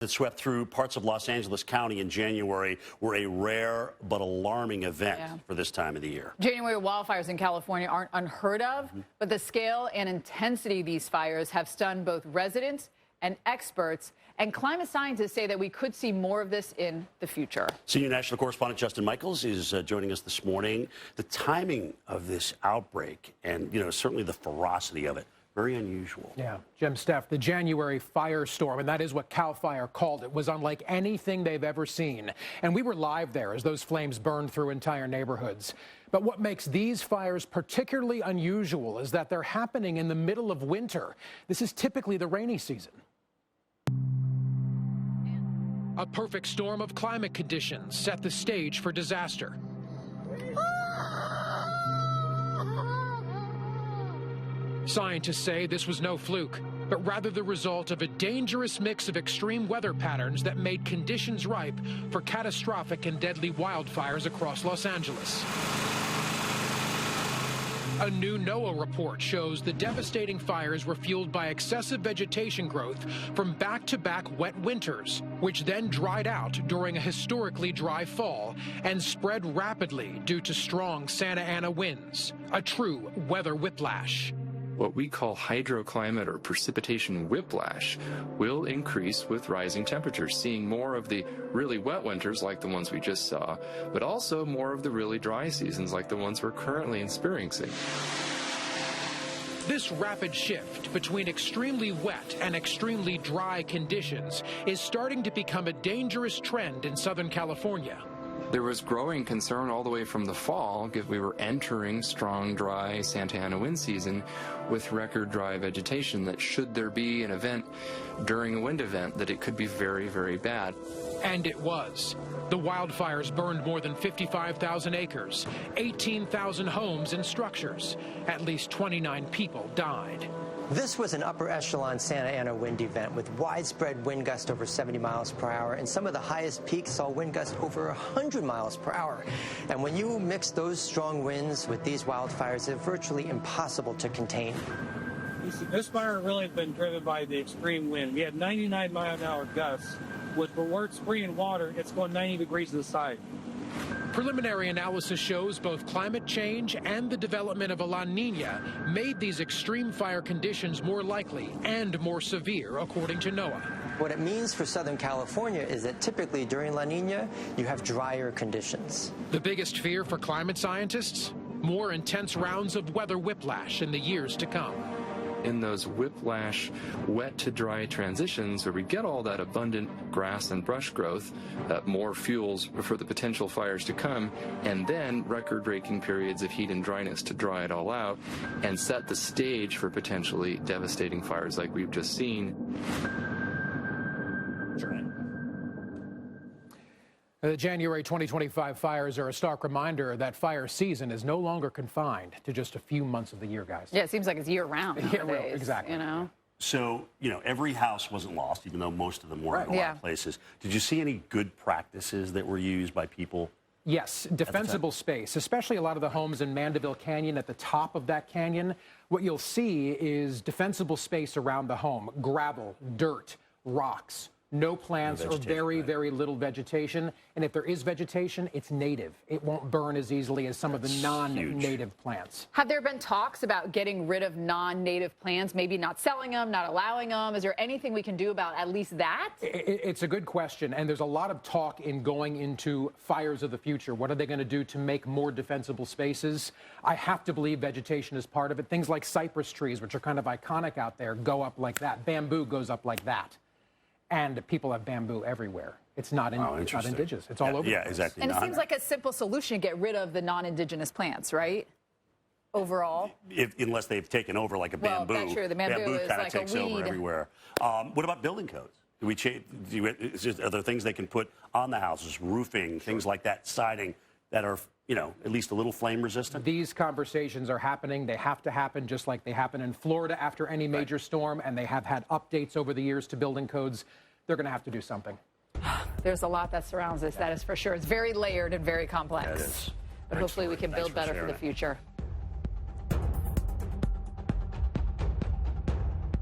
that swept through parts of Los Angeles County in January were a rare but alarming event for this time of the year. January wildfires in California aren't unheard of, but the scale and intensity of these fires have stunned both residents and experts. And climate scientists say that we could see more of this in the future. Senior national correspondent Justin Michaels is joining us this morning. The timing of this outbreak and, certainly the ferocity of it, very unusual. Yeah, Jim, Steph, the January firestorm, and that is what CAL FIRE called it, was unlike anything they've ever seen. And we were live there as those flames burned through entire neighborhoods. But what makes these fires particularly unusual is that they're happening in the middle of winter. This is typically the rainy season. A perfect storm of climate conditions set the stage for disaster. Scientists say this was no fluke, but rather the result of a dangerous mix of extreme weather patterns that made conditions ripe for catastrophic and deadly wildfires across Los Angeles. A new NOAA report shows the devastating fires were fueled by excessive vegetation growth from back-to-back wet winters, which then dried out during a historically dry fall and spread rapidly due to strong Santa Ana winds, a true weather whiplash. What we call hydroclimate or precipitation whiplash will increase with rising temperatures, seeing more of the really wet winters like the ones we just saw, but also more of the really dry seasons like the ones we're currently experiencing. This rapid shift between extremely wet and extremely dry conditions is starting to become a dangerous trend in Southern California. There was growing concern all the way from the fall, because we were entering strong, dry Santa Ana wind season with record dry vegetation, that should there be an event during a wind event, that it could be very, very bad. And it was. The wildfires burned more than 55,000 acres, 18,000 homes and structures. At least 29 people died. This was an upper echelon Santa Ana wind event with widespread wind gusts over 70 miles per hour, and some of the highest peaks saw wind gusts over 100 miles per hour. And when you mix those strong winds with these wildfires, they're virtually impossible to contain. This fire really has been driven by the extreme wind. We had 99-mile-an-hour gusts. With the word spraying water, it's going 90 degrees to the side. Preliminary analysis shows both climate change and the development of a La Nina made these extreme fire conditions more likely and more severe, according to NOAA. What it means for Southern California is that typically during La Nina, you have drier conditions. The biggest fear for climate scientists? More intense rounds of weather whiplash in the years to come. In those whiplash, wet to dry transitions, where we get all that abundant grass and brush growth, more fuels for the potential fires to come, and then record-breaking periods of heat and dryness to dry it all out and set the stage for potentially devastating fires like we've just seen. The January 2025 fires are a stark reminder that fire season is no longer confined to just a few months of the year, guys. Yeah, it seems like it's year-round nowadays. Yeah, well, exactly. So, every house wasn't lost, even though most of them were in a lot of places. Did you see any good practices that were used by people? Yes, defensible space, especially a lot of the homes in Mandeville Canyon at the top of that canyon. What you'll see is defensible space around the home, gravel, dirt, rocks. No plants or very, very little vegetation. And if there is vegetation, it's native. It won't burn as easily as some of the non-native plants. Have there been talks about getting rid of non-native plants, maybe not selling them, not allowing them? Is there anything we can do about at least that? It's a good question. And there's a lot of talk in going into fires of the future. What are they going to do to make more defensible spaces? I have to believe vegetation is part of it. Things like cypress trees, which are kind of iconic out there, go up like that. Bamboo goes up like that. And people have bamboo everywhere. It's not, it's not indigenous. It's all over the place. Exactly. And it seems like a simple solution to get rid of the non-indigenous plants, right? Overall. Unless they've taken over like a bamboo. Well, that's true. The bamboo is kind of like takes a weed. over everywhere. What about building codes? Do we change? Are there things they can put on the houses, roofing, things like that, siding, that are, at least a little flame resistant? These conversations are happening. They have to happen just like they happen in Florida after any major storm, and they have had updates over the years to building codes. They're going to have to do something. There's a lot that surrounds this, that is for sure. It's very layered and very complex. Yeah, it is. But hopefully we can build better for the future.